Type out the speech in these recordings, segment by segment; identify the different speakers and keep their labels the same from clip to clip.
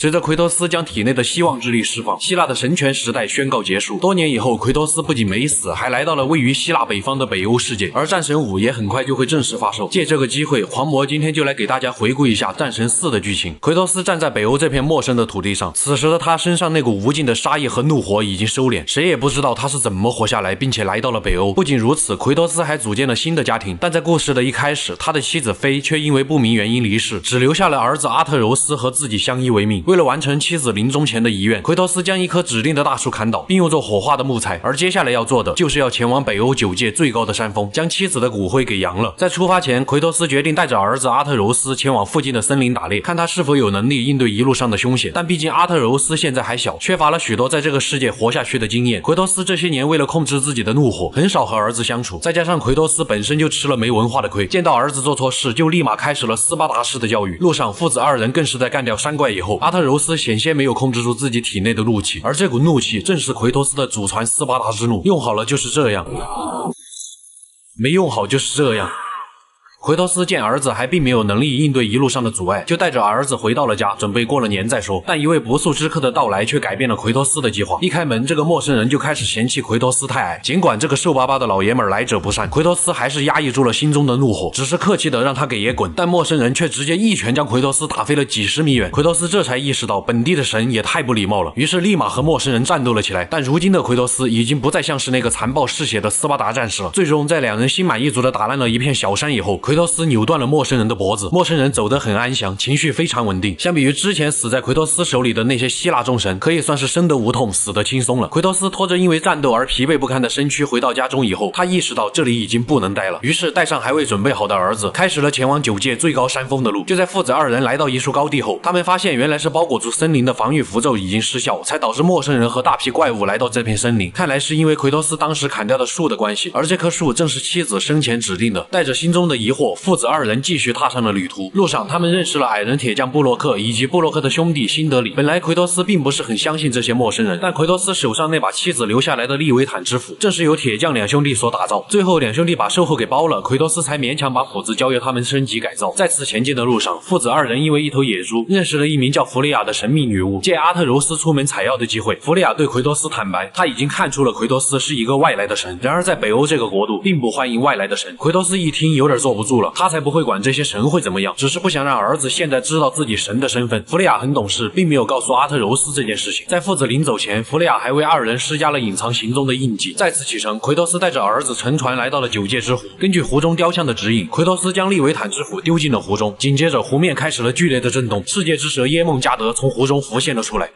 Speaker 1: 随着奎托斯将体内的希望之力释放，希腊的神权时代宣告结束。多年以后，奎托斯不仅没死，还来到了位于希腊北方的北欧世界，而战神5也很快就会正式发售。借这个机会，狂魔今天就来给大家回顾一下战神4的剧情。奎托斯站在北欧这片陌生的土地上，此时的他身上那股无尽的杀意和怒火已经收敛，谁也不知道他是怎么活下来，并且来到了北欧。不仅如此，奎托斯还组建了新的家庭，但在故事的一开始，他的妻子菲却因为不明原因离世，只留下了儿子阿特柔斯和自己相依为命。为了完成妻子临终前的遗愿，奎托斯将一棵指定的大树砍倒，并用作火化的木材，而接下来要做的就是要前往北欧9界最高的山峰，将妻子的骨灰给扬了。在出发前，奎托斯决定带着儿子阿特柔斯前往附近的森林打猎，看他是否有能力应对一路上的凶险。但毕竟阿特柔斯现在还小，缺乏了许多在这个世界活下去的经验。奎托斯这些年为了控制自己的怒火，很少和儿子相处，再加上奎托斯本身就吃了没文化的亏，见到儿子做错事就立马开始了斯巴达式的教育。路上父子2人更是在干掉山怪以后，阿特柔斯险些没有控制住自己体内的怒气，而这股怒气正是奎托斯的祖传斯巴达之怒，用好了就是这样，没用好就是这样。奎托斯见儿子还并没有能力应对一路上的阻碍，就带着儿子回到了家，准备过了年再说。但一位不速之客的到来却改变了奎托斯的计划。一开门，这个陌生人就开始嫌弃奎托斯太矮。尽管这个瘦巴巴的老爷们来者不善，奎托斯还是压抑住了心中的怒火，只是客气的让他给爷滚。但陌生人却直接一拳将奎托斯打飞了几十米远。奎托斯这才意识到本地的神也太不礼貌了，于是立马和陌生人战斗了起来。但如今的奎托斯已经不再像是那个残暴嗜血的斯巴达战士了。最终在2人心满意足的打烂了一片小山以后，奎托斯扭断了陌生人的脖子。陌生人走得很安详，情绪非常稳定。相比于之前死在奎托斯手里的那些希腊众神，可以算是生得无痛，死得轻松了。奎托斯拖着因为战斗而疲惫不堪的身躯回到家中以后，他意识到这里已经不能待了，于是带上还未准备好的儿子，开始了前往9界最高山峰的路。就在父子2人来到一处高地后，他们发现原来是包裹住森林的防御符咒已经失效，才导致陌生人和大批怪物来到这片森林。看来是因为奎托斯当时砍掉的树的关系，而这棵树正是妻子生前指定的。带着心中的疑惑，父子2人继续踏上了旅途。路上他们认识了矮人铁匠布洛克以及布洛克的兄弟辛德里。本来奎托斯并不是很相信这些陌生人，但奎托斯手上那把妻子留下来的利维坦之斧正是由铁匠2兄弟所打造。最后2兄弟把售后给包了，奎托斯才勉强把斧子交由他们升级改造。再次前进的路上，父子2人因为一头野猪认识了一名叫弗利亚的神秘女巫。借阿特柔斯出门采药的机会，弗利亚对奎托斯坦白，他已经看出了奎托斯是一个外来的神。然而在北欧这个国度并不欢迎外来的神。奎托斯一听有点坐不住了，他才不会管这些神会怎么样，只是不想让儿子现在知道自己神的身份。弗利亚很懂事，并没有告诉阿特柔斯这件事情。在父子临走前，弗利亚还为2人施加了隐藏行踪的印记。再次启程，奎托斯带着儿子乘船来到了9界之湖。根据湖中雕像的指引，奎托斯将利维坦之斧丢进了湖中，紧接着湖面开始了剧烈的震动，世界之蛇耶梦加德从湖中浮现了出来。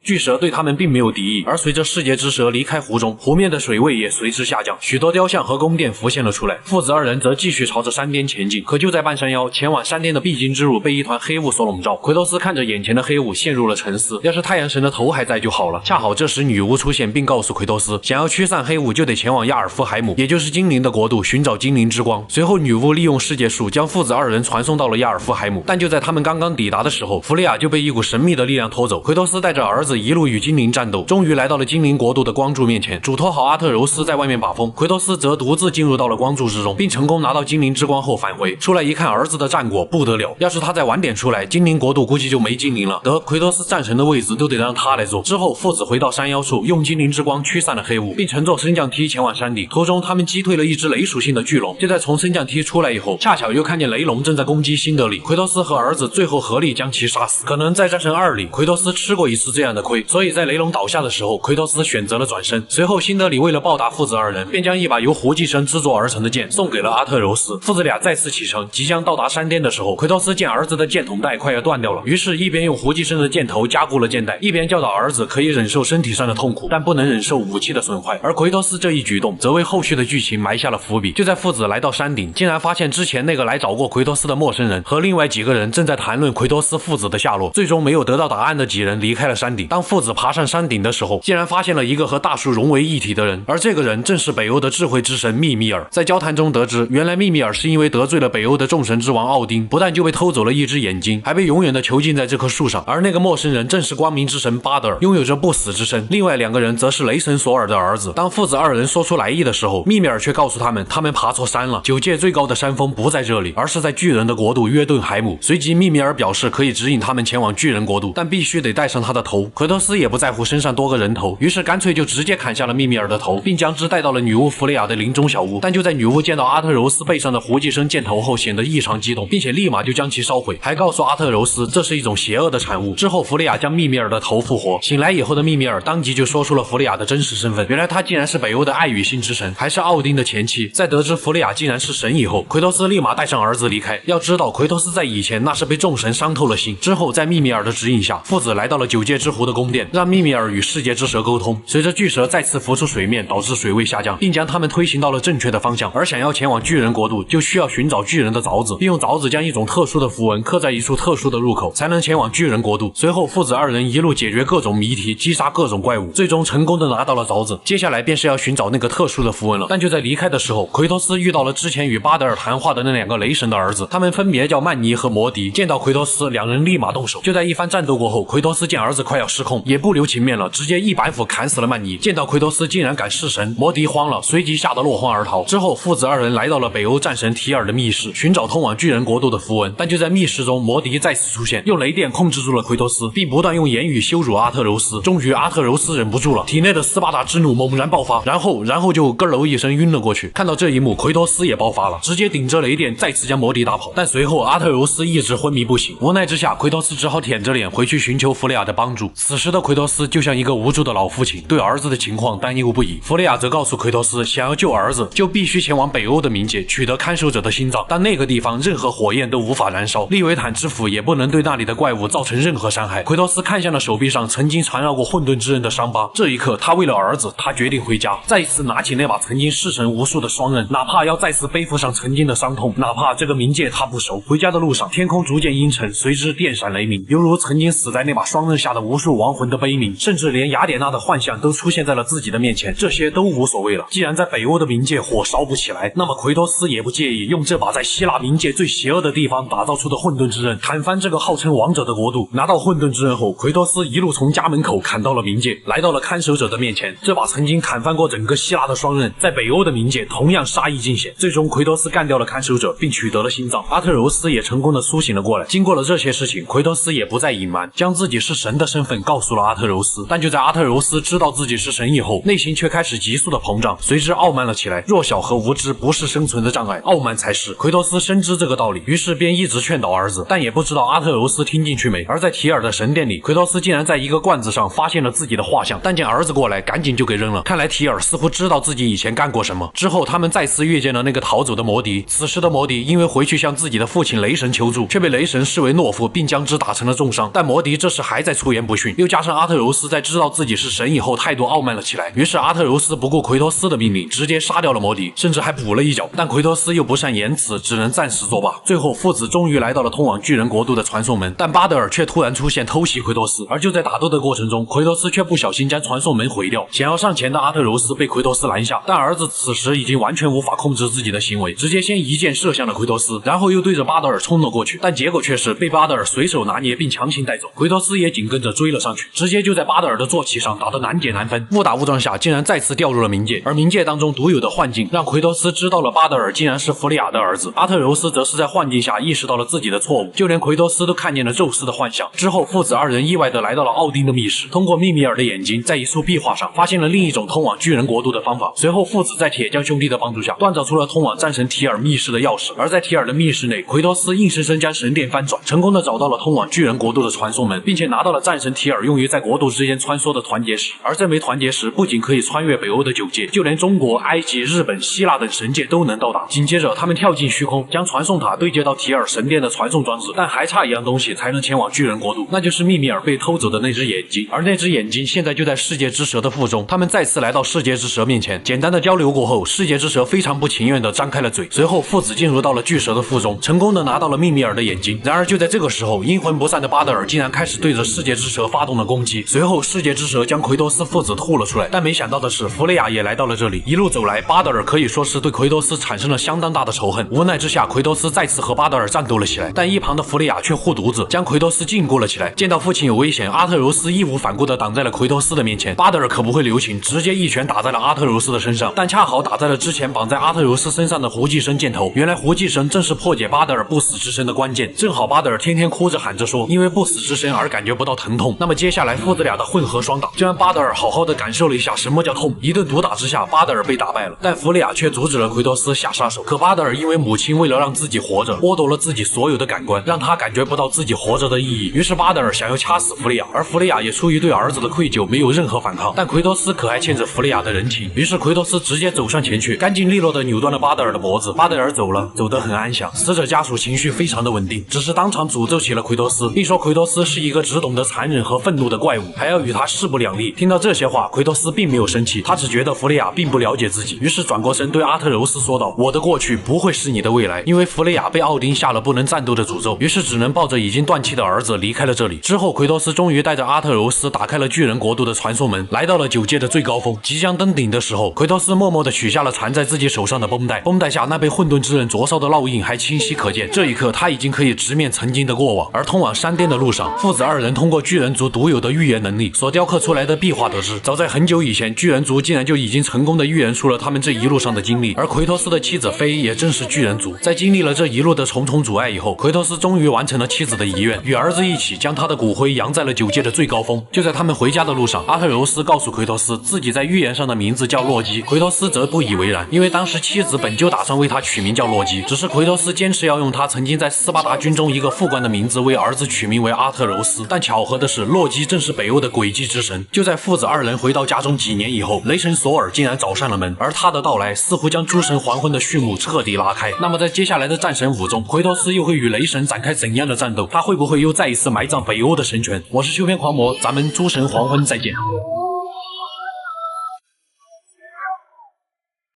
Speaker 1: 巨蛇对他们并没有敌意，而随着世界之蛇离开湖中，湖面的水位也随之下降，许多雕像和宫殿浮现了出来。父子2人则继续朝着山巅前进，可就在半山腰，前往山巅的必经之路被一团黑雾所笼罩。奎托斯看着眼前的黑雾，陷入了沉思。要是太阳神的头还在就好了。恰好这时女巫出现，并告诉奎托斯，想要驱散黑雾，就得前往亚尔夫海姆，也就是精灵的国度，寻找精灵之光。随后女巫利用世界树将父子2人传送到了亚尔夫海姆，但就在他们刚刚抵达的时候，弗利亚就被一股神秘的力量拖走。奎托斯带着儿子一路与精灵战斗，终于来到了精灵国度的光柱面前，嘱托好阿特柔斯在外面把风。奎托斯则独自进入到了光柱之中，并成功拿到精灵之光后返回。出来一看，儿子的战果不得了，要是他再晚点出来，精灵国度估计就没精灵了。得，奎托斯战神的位置都得让他来做。之后父子回到山腰处，用精灵之光驱散了黑雾，并乘坐升降梯前往山顶。途中他们击退了一只雷属性的巨龙。就在从升降梯出来以后，恰巧又看见雷龙正在攻击辛德里。奎托斯和儿子最后合力将其杀死。可能在战神2里，奎托斯吃过一次这样的亏，所以在雷龙倒下的时候，奎托斯选择了转身。随后辛德里为了报答父子2人，便将一把由胡寄生制作而成的剑送给了阿特柔斯。父子俩再次启程，即将到达山巅的时候，奎托斯见儿子的剑筒带快要断掉了，于是一边用胡寄生的箭头加固了剑带，一边教导儿子可以忍受身体上的痛苦，但不能忍受武器的损坏。而奎托斯这一举动则为后续的剧情埋下了伏笔。就在父子来到山顶，竟然发现之前那个来找过奎托斯的陌生人和另外几个人正在谈论奎托斯父子的下落。最终没有得到答案的几人离开了山顶。当父子爬上山顶的时候，竟然发现了一个和大树融为一体的人，而这个人正是北欧的智慧之神密米尔。在交谈中得知，原来密米尔是因为得罪了北欧的众神之王奥丁，不但就被偷走了一只眼睛，还被永远的囚禁在这棵树上。而那个陌生人正是光明之神巴德尔，拥有着不死之身。另外2个人则是雷神索尔的儿子。当父子2人说出来意的时候，密米尔却告诉他们，他们爬错山了，9界最高的山峰不在这里，而是在巨人的国度约顿海姆。随即密米尔表示可以指引他们前往巨人国度，但必须得带上他的头。奎托斯也不在乎身上多个人头，于是干脆就直接砍下了密米尔的头，并将之带到了女巫弗雷亚的林中小屋。但就在女巫见到阿特柔斯背上的胡寄生箭头后，显得异常激动，并且立马就将其烧毁，还告诉阿特柔斯这是一种邪恶的产物。之后弗雷亚将密米尔的头复活，醒来以后的密米尔当即就说出了弗雷亚的真实身份，原来他竟然是北欧的爱与性之神，还是奥丁的前妻。在得知弗雷亚竟然是神以后，奎托斯立马带上儿子离开。要知道奎托斯在以前那是被众神伤透了心。之后在密米尔的指引下，父子来到了9界之湖的宫殿，让密米尔与世界之蛇沟通。随着巨蛇再次浮出水面，导致水位下降，并将他们推行到了正确的方向。而想要前往巨人国度，就需要寻找巨人的凿子，并用凿子将一种特殊的符文刻在一处特殊的入口，才能前往巨人国度。随后父子2人一路解决各种谜题，击杀各种怪物，最终成功的拿到了凿子。接下来便是要寻找那个特殊的符文了。但就在离开的时候，奎托斯遇到了之前与巴德尔谈话的那2个雷神的儿子，他们分别叫曼尼和摩迪。见到奎托斯，2人立马动手。就在一番战斗过后，奎托斯见儿子快要失控，也不留情面了，直接一板斧砍死了曼尼。见到奎托斯竟然敢弑神，摩迪慌了，随即吓得落荒而逃。之后父子2人来到了北欧战神提尔的密室，寻找通往巨人国度的符文。但就在密室中，摩迪再次出现，用雷电控制住了奎托斯，并不断用言语羞辱阿特柔斯。终于阿特柔斯忍不住了，体内的斯巴达之怒猛然爆发，然后就咯喽一声晕了过去。看到这一幕，奎托斯也爆发了，直接顶着雷电再次将摩迪打跑。但随后阿特柔斯一直昏迷不醒，无奈之下，奎托斯只好舔着脸回去寻求弗雷亚的帮助。此时的奎托斯就像一个无助的老父亲，对儿子的情况担忧不已。弗雷亚则告诉奎托斯，想要救儿子，就必须前往北欧的冥界，取得看守者的心脏，但那个地方任何火焰都无法燃烧，利维坦之斧也不能对那里的怪物造成任何伤害。奎托斯看向了手臂上曾经缠绕过混沌之刃的伤疤，这一刻他为了儿子，他决定回家，再一次拿起那把曾经弑神无数的双刃，哪怕要再次背负上曾经的伤痛，哪怕这个冥界他不熟。回家的路上，天空逐渐阴沉，随之电闪雷鸣，犹如曾经死在那把双刃下的无数亡魂的悲鸣，甚至连雅典娜的幻象都出现在了自己的面前。这些都无所谓了，既然在北欧的冥界火烧不起来，那么奎托斯也不介意用这把在希腊冥界最邪恶的地方打造出的混沌之刃，砍翻这个号称王者的国度。拿到混沌之刃后，奎托斯一路从家门口砍到了冥界，来到了看守者的面前。这把曾经砍翻过整个希腊的双刃，在北欧的冥界同样杀意尽显。最终奎托斯干掉了看守者，并取得了心脏。阿特柔斯也成功的苏醒了过来。经过了这些事情，奎托斯也不再隐瞒，将自己是神的身份告诉了阿特柔斯。但就在阿特柔斯知道自己是神以后，内心却开始急速的膨胀，随之傲慢了起来。弱小和无知不是生存的障碍，傲慢才是。奎托斯深知这个道理，于是便一直劝导儿子，但也不知道阿特柔斯听进去没。而在提尔的神殿里，奎托斯竟然在一个罐子上发现了自己的画像，但见儿子过来，赶紧就给扔了。看来提尔似乎知道自己以前干过什么。之后他们再次遇见了那个逃走的摩迪。此时的摩迪因为回去向自己的父亲雷神求助，却被雷神视为懦夫，并将之打成了重伤。但摩迪这时还在出言不逊，又加上阿特柔斯在知道自己是神以后态度傲慢了起来，于是阿特柔斯不顾奎托斯的命令，直接杀掉了摩迪，甚至还补了一脚。但奎托斯又不善言辞，只能暂时作罢。最后父子终于来到了通往巨人国度的传送门，但巴德尔却突然出现偷袭奎托斯。而就在打斗的过程中，奎托斯却不小心将传送门毁掉，想要上前的阿特柔斯被奎托斯拦下，但儿子此时已经完全无法控制自己的行为，直接先一箭射向了奎托斯，然后又对着巴德尔冲了过去，但结果却是被巴德尔随手拿捏并强行带走。奎托斯也紧跟着追了上去，直接就在巴德尔的坐骑上打得难解难分，误打误撞下竟然再次掉入了冥界。而冥界当中独有的幻境让奎托斯知道了巴德尔竟然是弗利亚的儿子，阿特柔斯则是在幻境下意识到了自己的错误，就连奎托斯都看见了宙斯的幻象。之后父子2人意外的来到了奥丁的密室，通过密米尔的眼睛，在一处壁画上发现了另一种通往巨人国度的方法。随后父子在铁匠兄弟的帮助下锻造出了通往战神提尔密室的钥匙。而在提尔的密室内，奎托斯硬生生将神殿翻转，成功的找到了通往巨人国度的传送门，并且拿到了战神提尔用于在国度之间穿梭的团结石。而这枚团结石不仅可以穿越北欧的9界，就连中国、埃及、日本、希腊等神界都能到达。紧接着他们跳进虚空，将传送塔对接到提尔神殿的传送装置，但还差一样东西才能前往巨人国度，那就是密米尔被偷走的那只眼睛。而那只眼睛现在就在世界之蛇的腹中。他们再次来到世界之蛇面前，简单的交流过后，世界之蛇非常不情愿的张开了嘴。随后父子进入到了巨蛇的腹中，成功的拿到了密米尔的眼睛。然而就在这个时候，阴魂不散的巴德尔竟然开始对着世界之蛇发发动了攻击。随后世界之蛇将奎托斯父子吐了出来，但没想到的是弗雷亚也来到了这里。一路走来，巴德尔可以说是对奎托斯产生了相当大的仇恨。无奈之下，奎托斯再次和巴德尔战斗了起来，但一旁的弗雷亚却护犊子，将奎托斯禁锢了起来。见到父亲有危险，阿特柔斯义无反顾地挡在了奎托斯的面前。巴德尔可不会留情，直接一拳打在了阿特柔斯的身上，但恰好打在了之前绑在阿特柔斯身上的胡寄生箭头。原来胡寄生正是破解巴德尔不死之身的关键。正好巴德尔天天哭着喊着说，因为不死之身而感觉不到疼痛。那么接下来父子俩的混合双打，就让巴德尔好好的感受了一下什么叫痛。一顿毒打之下，巴德尔被打败了，但弗雷亚却阻止了奎托斯下杀手。可巴德尔因为母亲为了让自己活着，剥夺了自己所有的感官，让他感觉不到自己活着的意义。于是巴德尔想要掐死弗雷亚，而弗雷亚也出于对儿子的愧疚，没有任何反抗。但奎托斯可还欠着弗雷亚的人情，于是奎托斯直接走上前去，干净利落的扭断了巴德尔的脖子。巴德尔走了，走得很安详，死者家属情绪非常的稳定，只是当场诅咒起了奎托斯，并说奎托斯是一个只懂得残忍和愤怒的怪物，还要与他势不两立。听到这些话，奎托斯并没有生气，他只觉得弗雷亚并不了解自己，于是转过身对阿特柔斯说道：“我的过去不会是你的未来。”因为弗雷亚被奥丁下了不能战斗的诅咒，于是只能抱着已经断气的儿子离开了这里。之后，奎托斯终于带着阿特柔斯打开了巨人国度的传送门，来到了9阶的最高峰。即将登顶的时候，奎托斯默默地取下了缠在自己手上的绷带，绷带下那被混沌之刃灼烧的烙印还清晰可见。这一刻，他已经可以直面曾经的过往。而通往山巅的路上，父子二人通过巨人族独有的预言能力所雕刻出来的壁画得知，早在很久以前，巨人族竟然就已经成功的预言出了他们这一路上的经历。而奎托斯的妻子菲也正是巨人族。在经历了这一路的重重阻碍以后，奎托斯终于完成了妻子的遗愿，与儿子一起将他的骨灰扬在了9阶的最高峰。就在他们回家的路上，阿特柔斯告诉奎托斯自己在预言上的名字叫洛基，奎托斯则不以为然，因为当时妻子本就打算为他取名叫洛基，只是奎托斯坚持要用他曾经在斯巴达军中一个副官的名字为儿子取名为阿特柔斯。但巧合的是，洛基正是北欧的诡计之神。就在父子二人回到家中几年以后，雷神索尔竟然找上了门，而他的到来似乎将诸神黄昏的序幕彻底拉开。那么在接下来的战神5中，奎托斯又会与雷神展开怎样的战斗？他会不会又再一次埋葬北欧的神权？我是秋篇狂魔，咱们诸神黄昏再见。